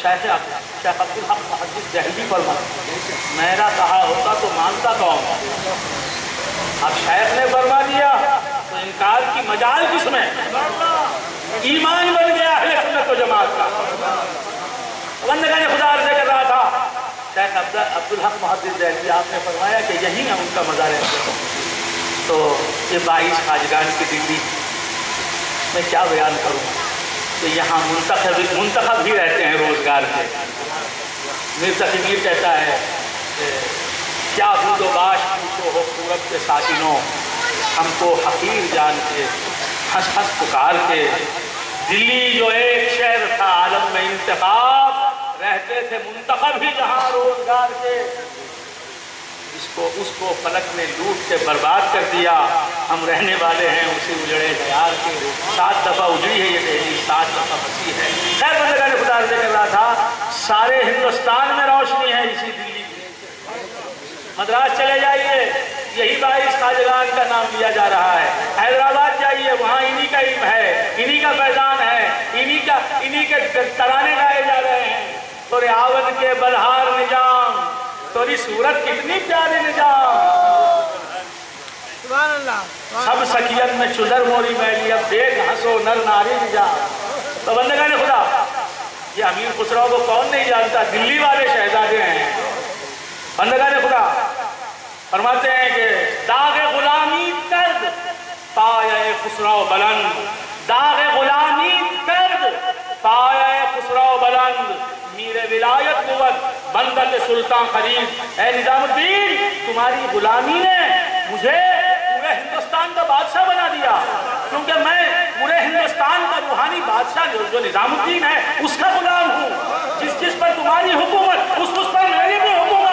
شیخ عبدالحق محدث دہلوی فرماتے میرا کہا ہوتا تو مانتا کون؟ اب شیخ نے فرما دیا تو انکار کی مجال کس میں؟ ایمان بن گیا اہل سنت و جماعت کا۔ بندگان خدا عرض کر رہا تھا شیخ عبدالحق محدث دہلوی آپ نے فرمایا کہ یہی ہے ان کا مزار ہے۔ تو یہ 22 خواجگان کی دلی میں کیا بیان کروں کہ یہاں منتخب ہی رہتے ہیں روزگار کے۔ میر تقی میر کہتا ہے کہ کیا بود و باش پوچھو ہو پورب کے ساکنوں، ہم کو حقیر جان کے ہنس ہنس پکار کے، دلی جو ایک شہر تھا عالم میں انتخاب، رہتے تھے منتخب ہی جہاں روزگار کے، اس کو فلک نے لوٹ کے برباد کر دیا، ہم رہنے والے ہیں اسی اجڑے دیار کے۔ 7 دفعہ اجڑی ہے یہ دہلی، 7 دفعہ بسی ہے۔ خیر بندگان خدا عرض کر رہا تھا سارے ہندوستان میں روشنی ہے اسی دلی کی۔ مدراس چلے جائیے یہی 22 خواجگان کا نام لیا جا رہا ہے، حیدرآباد جائیے وہاں انہی کا علم ہے، انہی کا فیضان ہے، انہی کے ترانے گائے جا رہے ہیں۔ تو آون کے بلہار نظام، توری صورت کتنی پیاری نظام، سبحان اللہ، سب سکیت میں چدر موری میلی، اب دیکھ ہنسو نر ناری نظام۔ تو بندگان خدا یہ امیر خسرو کو کون نہیں جانتا، دلی والے شہزادے ہیں۔ بندگان خدا فرماتے ہیں کہ داغ غلامی کرد پایہ خسرو بلند، داغ غلامی کرد پایہ خسرو بلند، میر ولایت بود بندت سلطان خرید۔ اے نظام الدین تمہاری غلامی نے مجھے پورے ہندوستان کا بادشاہ بنا دیا، کیونکہ میں پورے ہندوستان کا روحانی بادشاہ جو نظام الدین ہے اس کا غلام ہوں۔ جس پر تمہاری حکومت اس پر میری بھی حکومت۔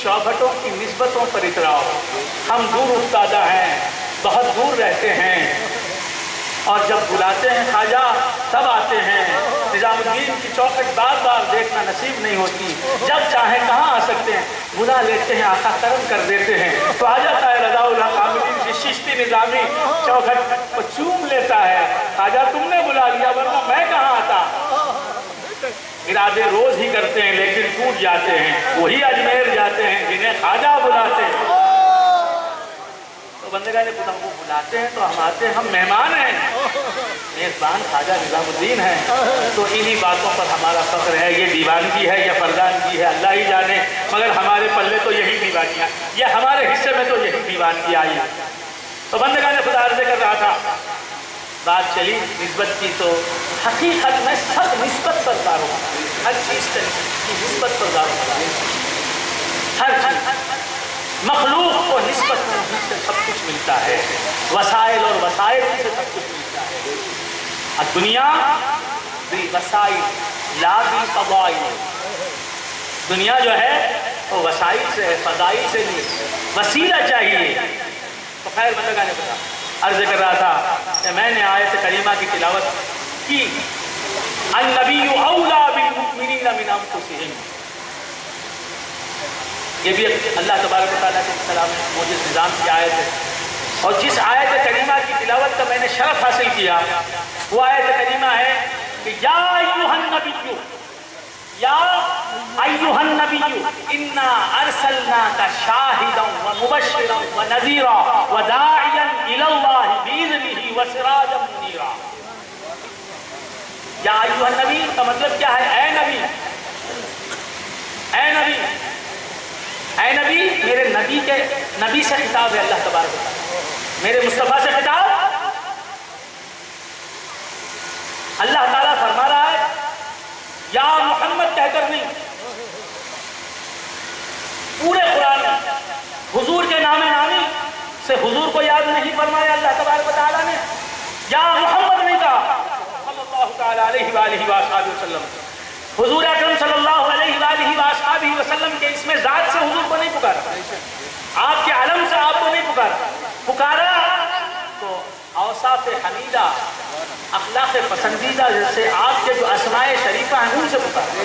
چوکھٹوں کی نسبتوں پر اتراؤ، ہم دور افتادہ ہیں، بہت دور رہتے ہیں، اور جب بلاتے ہیں خواجہ تب آتے ہیں۔ نظام الدین کی چوکھٹ بار بار دیکھنا نصیب نہیں ہوتی، جب چاہیں کہاں آ سکتے ہیں، بلا لیتے ہیں، آقا کرم کر دیتے ہیں۔ تو آ جاتا ہے رضا الحق عاملین کی چشتی نظامی چوکھٹ کو چوم لیتا ہے، خواجہ تم نے بلا لیا ورنہ میں کہاں آتا۔ ارادے روز ہی کرتے ہیں لیکن ٹوٹ جاتے ہیں، وہی اجمیر جاتے ہیں جنہیں خواجہ بلاتے ہیں۔ تو بندگان خدا کو بلاتے ہیں تو ہم آتے ہیں، ہم مہمان ہیں، میزبان خواجہ نظام الدین ہیں۔ تو انہی باتوں پر ہمارا فخر ہے، یہ دیوانگی ہے یا فردانگی ہے اللہ ہی جانے، مگر ہمارے پلے تو یہی دیوانگیاں، یہ ہمارے حصے میں تو یہی دیوانگی آئی۔ تو بندگان خدا عرض کر رہا تھا بات چلی نسبت کی، تو حقیقت میں سب نسبت پر دارو ہر چیز کی نسبت پر دارو، ہر چیز مخلوق کو نسبت سے سب کچھ ملتا ہے، وسائل اور وسائل سے سب کچھ ملتا ہے۔ الدنیا بالوسائل لا بالفضائل، دنیا جو ہے وہ وسائل سے ہے، فضائل سے نہیں، وسیلہ چاہیے۔ تو خیر بندگان خدا عرض کر رہا تھا کہ میں نے آیت کریمہ کی تلاوت کی، النبی اولا بالمؤمنین من انفسہم، یہ بھی اللہ تبارک و تعالیٰ کے کلام موجز نظام کی آیت ہے، اور جس آیت کریمہ کی تلاوت کا میں نے شرف حاصل کیا وہ آیت کریمہ ہے کہ یا ایھا النبی، یا ایھا النبی انا ارسلناک شاہدا ومبشرا ونذیرا وداعیا الی اللہ باذنہ وسراجا منیرا۔ یا ایھا النبی کا مطلب کیا ہے؟ اے نبی، اے نبی، اے نبی، میرے نبی سے خطاب ہے اللہ تبارک و تعالیٰ، میرے مصطفیٰ سے خطاب۔ اللہ تعالیٰ فرما رہا ہے یا محمد کہہ کر نہیں، پورے قرآن میں حضور کے نام نامی سے حضور کو یاد نہیں فرمایا اللہ تبارک و تعالیٰ نے، یا محمد نہیں کہا صلی اللہ تعالیٰ علیہ وآلہ وآلہ وسلم۔ حضور اکرم صلی اللہ علیہ وآلہ وآلہ وسلم کے اسم ذات سے حضور کو نہیں پکارا، آپ کے علم سے آپ کو نہیں پکارا تو اوصاف حمیدہ، اخلاق پسندیدہ جیسے آپ کے جو اسماء شریفہ ہیں ان سے پکارا،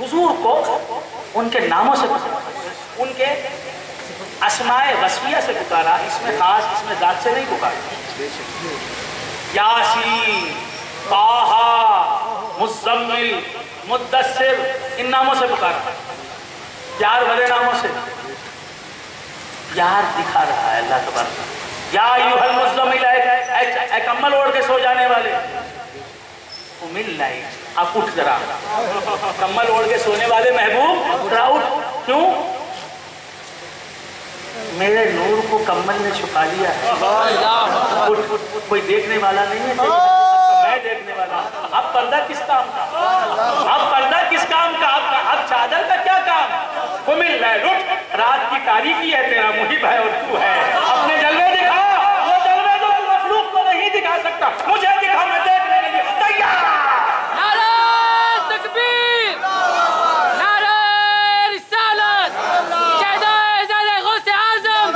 حضور کو ان کے ناموں سے پکارا، ان کے اسماء وصفیہ سے پکارا، اس میں خاص اس میں ذات سے نہیں پکارا۔ یاسین، طٰہٰ، مزمل، مدثر، ان ناموں سے پکارا، پیار بھرے ناموں سے پیار دکھا رہا ہے اللہ تبارک۔ یا ایھا المزمل، اے کمبل اوڑھ کے سو جانے والے، قم اللیل، اب اٹھ ذرا، کمبل اوڑھ کے سونے والے محبوب ذرا اٹھ، کیوں؟ میرے نور کو کمبل نے چھپا لیا ہے، اٹھ، کوئی دیکھنے والا نہیں ہے، میں دیکھنے والا۔ اب پردہ کس کام کا؟ اب پردہ کس کام کا؟ اب چادر کا کیا کام؟ قم اللیل، اٹھ، رات کی تاریکی ہے، تیرا محب ہے اور تو ہے، اپنے جلوے دکھا، وہ جلوے جو مخلوق کو نہیں دکھا سکتا، مجھے دکھا، میں دیکھنے کے لیے تیار۔ نعرہ تکبیر، نعرہ رسالت، شہدائے زادہ غوث اعظم،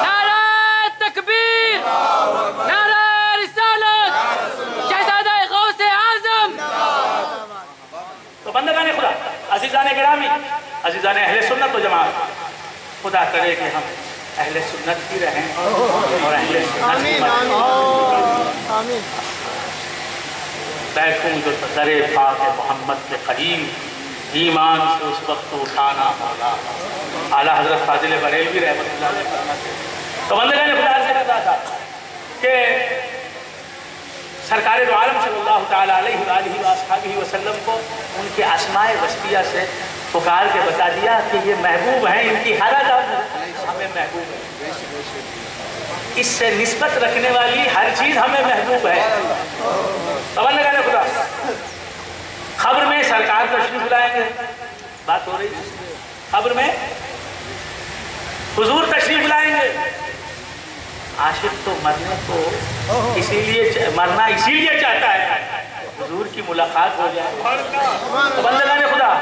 نعرہ تکبیر، نعرہ رسالت، شہزادہ غوث اعظم۔ تو بندگان خدا، عزیزان گرامی، عزیزان اہل سنت و جماعت، خدا کرے کہ ہم اہل سنت بھی رہیں اور اہل سنت بھی مریں۔ آمین۔ بیٹھوں جو در پاک محمد کے قریب، ایمان سے اس وقت اٹھانا مولا۔ اعلیٰ حضرت فاضل بریلوی رحمۃ اللہ علیہ فرماتے ہیں۔ تو بندگان خدا سے کہتا تھا کہ سرکار دو عالم صلی اللہ تعالیٰ علیہ وآلہ وآصحابہ وسلم کو ان کے اسماء وصفیہ سے پکار کے بتا دیا کہ یہ محبوب ہیں، ان کی حالت ہمیں محبوب ہے، اس سے نسبت رکھنے والی ہر چیز ہمیں محبوب ہے۔ تو بندگان خدا، خبر میں سرکار تشریف لائیں گے، بات ہو رہی ہے، خبر میں حضور تشریف لائیں گے۔ عاشق تو مرنے کو مرنا اسی لیے چاہتا ہے حضور کی ملاقات ہو جائے۔ تو بندگان خدا،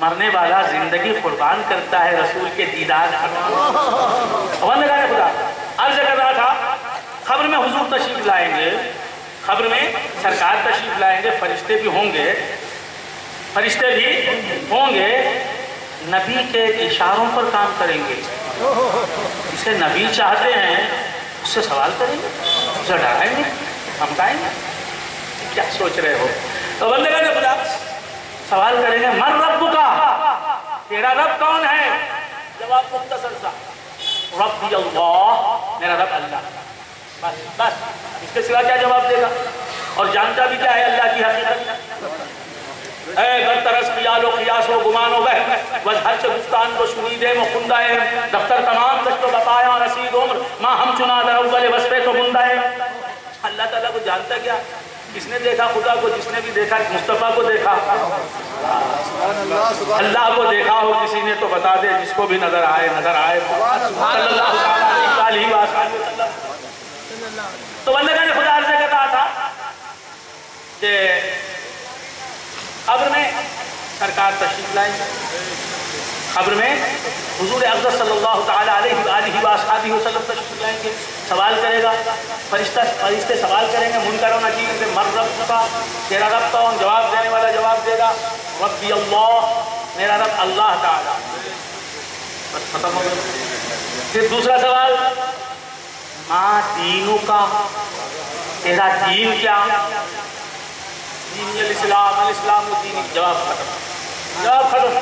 مرنے والا زندگی قربان کرتا ہے رسول کے دیدار کا۔ بندگان خدا، عرض کر رہا تھا خبر میں حضور تشریف لائیں گے، خبر میں سرکار تشریف لائیں گے، فرشتے بھی ہوں گے، نبی کے اشاروں پر کام کریں گے۔ جسے نبی چاہتے ہیں اس سے سوال کریں گے، اسے ڈرائیں گے، دھمکائیں گے، کیا سوچ رہے ہو؟ تو بندگان خدا سوال کریں گے، من ربک، تیرا رب کون ہے؟ جواب مختصر سا، ربی اللہ، میرا رب اللہ۔ بس اس کے سوا کیا جواب دے گا؟ اور جانتا بھی کیا ہے اللہ کی حقیقت؟ اے گر ترس خیال و قیاس و گمان و وہم، وجہر چه گفتان و شنیدے مخندہ ہے، دفتر تمام دشت و بقایا رسید عمر، ماں ہم چنا در اول وصفے تو مندہ ہے۔ اللہ تعالیٰ کو جانتا کیا؟ کس نے دیکھا خدا کو؟ جس نے بھی دیکھا مصطفیٰ کو دیکھا، اللہ کو دیکھا ہو کسی نے تو بتا دے، جس کو بھی نظر آئے صلی اللہ علیہ وسلم۔ تو بندگان خدا عرض کر رہا تھا کہ قبر میں سرکار تشریف لائیں گے، قبر میں حضور افضل صلی اللہ تعالیٰ علیہ وآلہ وآصحابہ وسلم تشریف لائیں گے، سوال کرے گا، فرشتے سوال کریں گے منکر و نکیر سے، من رب کا، تیرا رب کون؟ جواب دینے والا جواب دے گا، ربی اللہ، میرا رب اللہ تعالیٰ۔ بس ختم ہو گیا۔ پھر دوسرا سوال، ماں دینوں کا، تیرا دین کیا؟ دین الاسلام، الاسلام دین، جواب ختم، جواب ختم۔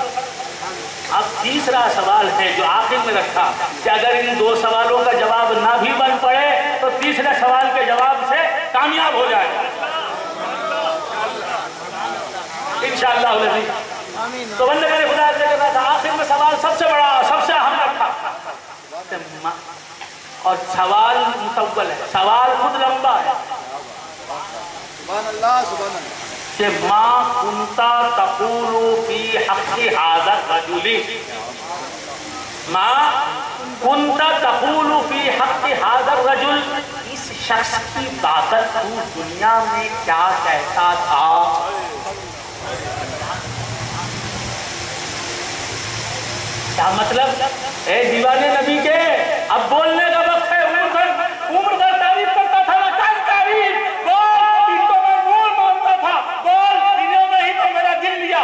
اب تیسرا سوال ہے جو آخر میں رکھا کہ اگر ان دو سوالوں کا جواب نہ بھی بن پڑے تو تیسرے سوال کے جواب سے کامیاب ہو جائے انشاءاللہ العزیز۔ تو بندگان خدا سے کہتا تھا آخر میں سوال سب سے بڑا، سب سے اہم رکھا، اور سوال مطول ہے، سوال خود لمبا ہے سبحان اللہ سبحان اللہ کہ ما کنتا تقول فی حق هذا الرجل، ما کنتا تقول فی حق هذا الرجل، اس شخص کی بابت تو دنیا میں کیا کہتا تھا؟ کیا مطلب؟ اے دیوانے نبی کے، اب بولنے کا وقت ہے، عمر بھر تعریف کرتا تھا، کیا تعریف؟ بول، ان کو میں نور مانتا تھا، بول، انہوں نے ہی تو میرا دل لیا،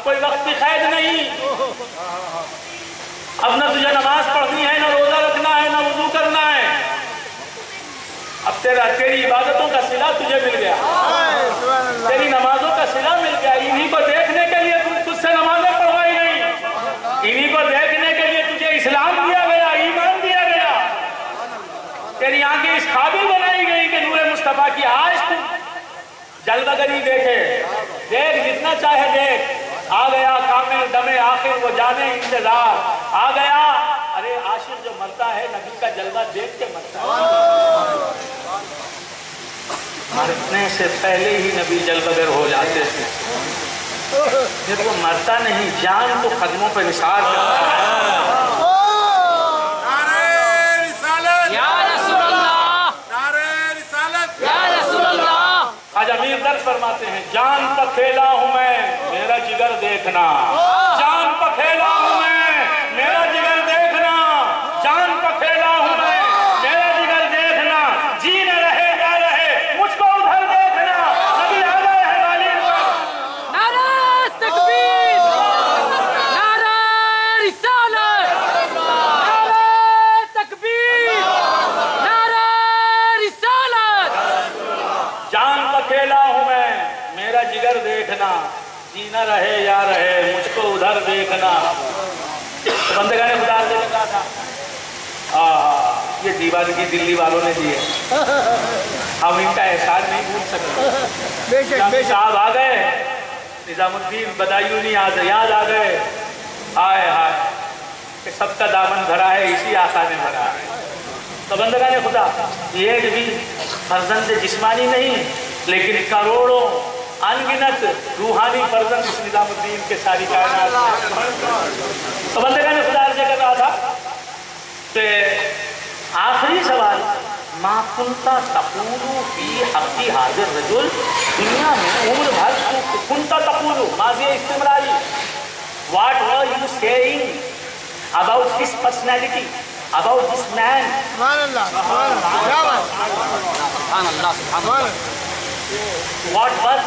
کوئی وقت کی قید نہیں، اب نہ تجھے نماز پڑھنی ہے، نہ روزہ رکھنا ہے، نہ وضو کرنا ہے، اب تیری عبادتوں کا صلہ تجھے مل گیا، تیری نمازوں کا صلہ مل گیا۔ انہی کو دیکھنے کے لیے تجھ سے نمازیں پڑھوائی گئی، انہی کو دیکھنے کے لیے تجھے اسلام دیا گیا، ایمان دیا گیا، تیری آنکھیں اس قابل بنائی گئی کہ نور مصطفیٰ کی آج تم جلوہ گری دیکھے، دیکھ جتنا چاہے دیکھ۔ آ گیا کامل دم آخر وہ جانے انتظار، آ گیا۔ ارے عاشق جو مرتا ہے نبی کا جلوہ دیکھ کے مرتا ہے، مرنے سے پہلے ہی نبی جلوہ گر ہو جاتے تھے، پھر وہ مرتا نہیں، جان تو قدموں پہ نثار کرتا ہے۔ خواجہ میر درد فرماتے ہیں جان پہ کھیلا ہوں میں میرا جگر دیکھنا، جان پہ کھیلا ہوں میں میرا جگر دیکھنا، جان پہ کھیلا ہوں میں میرا جگر دیکھنا، جی نہ رہے نہ رہے مجھ کو ادھر دیکھنا، نبی آ گئے ہیں بالین پر۔ نعرہ تکبیر، نعرہ رسالت، نعرہ تکبیر، نعرہ رسالت۔ جان پہ کھیلا ہوں میں میرا جگر دیکھنا، جینا رہے یا رہے مجھ کو ادھر دیکھنا۔ بندگان خدا سے کہا تھا یہ دیوانگی دلی والوں نے دی ہے، ہم ان کا احسان نہیں بھول سکتے۔ صاحب آ گئے، نظام الدین بدایونی یاد آ گئے، آئے ہائے کہ سب کا دامن بھرا ہے اسی آقا نے بھرا ہے۔ تو بندگان خدا یہ بھی فرزند جسمانی نہیں لیکن کروڑوں انگنت روحانی فرزند اس نظام الدین کے ساری کائنات میں۔ تو بندگان خدا عرض کر رہا تھا کہ آخری سوال ما کنتا تقولو فی حقی حاضر رجل، دنیا میں عمر بھر کنتا تقولو ماضی استمراری، what were you saying about his personality, about this man؟ سبحان اللہ، سبحان اللہ، سبحان اللہ، سبحان اللہ۔ What were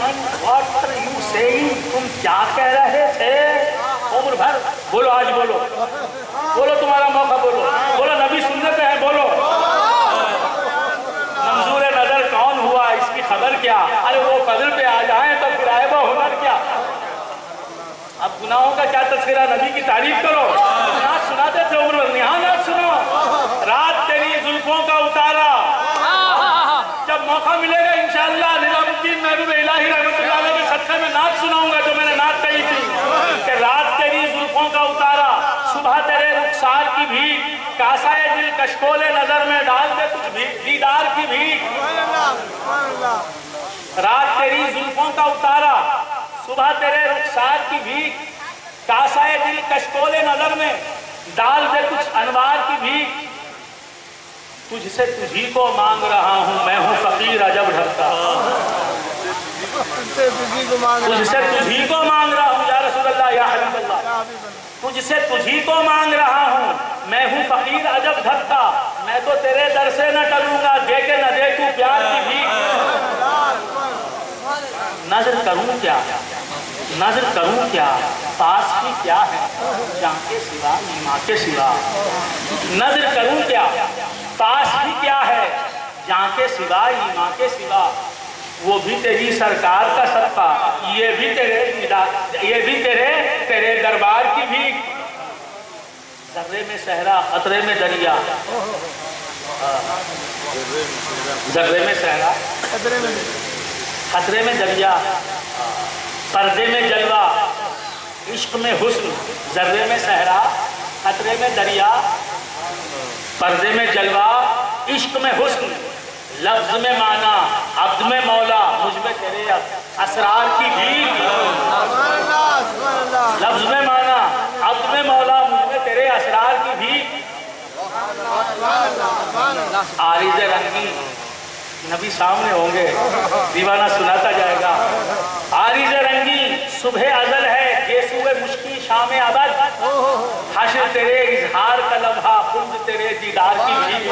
you saying؟ تم کیا کہہ رہے تھے عمر بھر؟ بولو آج بولو، بولو تمہارا موقع، بولو بولو نبی سننے پہ ہے، بولو منظور نظر کون ہوا اس کی خبر کیا؟ ارے وہ فضل پہ آ جائیں تو پھر آئے وہ ہنر کیا؟ اب گناہوں کا کیا تذکرہ، نبی کی تعریف کرو۔ نعت سناتے تھے عمر بھر، یہاں نعت سنو، رات تیری زلفوں کا اتارا، جب موقع ملے گا انشاءاللہ نظام الدین محبوب الہی رحمت اللہ علیہ کے صدقے میں نعت سناؤں گا جو میں نے نعت کہی تھی کہ رات تیری زلفوں کا اتارا، صبح تیرے رخسار کی بھیک، کاسائے دل کشکول نظر میں ڈال دے کچھ دیدار کی بھیک۔ رات تیری زلفوں کا اتارا، صبح تیرے رخسار کی بھیک، کاسائے دل کشکول نظر میں ڈال دے کچھ انوار کی بھیک، تجھ سے تجھی کو مانگ رہا ہوں میں ہوں فقیر عجب ڈھکتا، تجھ سے تجھی کو مانگ رہا ہوں یا رسول اللہ یا حبیب اللہ، تجھ سے تجھی کو مانگ رہا ہوں میں ہوں فقیر عجب ڈھکتا، میں تو تیرے در سے نہ ٹلوں گا دے کے نہ دے تو پیار کی بھیک۔ نظر کروں کیا، نظر کروں کیا، پاس کی کیا ہے جہاں کے سوا ایماں کے سوا، نظر کروں کیا پاس بھی کیا ہے جہاں کے سوا ایماں کے سوا، وہ بھی تیری سرکار کا صدقہ، یہ بھی تیرے دربار کی بھیک۔ ذرے میں صحرا خطرے میں دریا، ذرے میں صحرا خطرے میں دریا، پردے میں جلوہ عشق میں حسن، ذرے میں صحرا خطرے میں دریا، پردے میں جلوہ عشق میں حسن، لفظ میں معنی عبد میں مولا، مجھ میں تیرے اسرار کی بھیک۔ لفظ میں معنی عبد میں مولا، مجھ میں تیرے اسرار کی بھیک۔ عارض رنگی نبی سامنے ہوں گے، دیوانہ سناتا جائے گا۔ عارض رنگی صبح ازل ہے گیسوئے مشکی شام ابد، حشر تیرے اظہار کا لمحہ خلد تیرے دیدار کی بھیک۔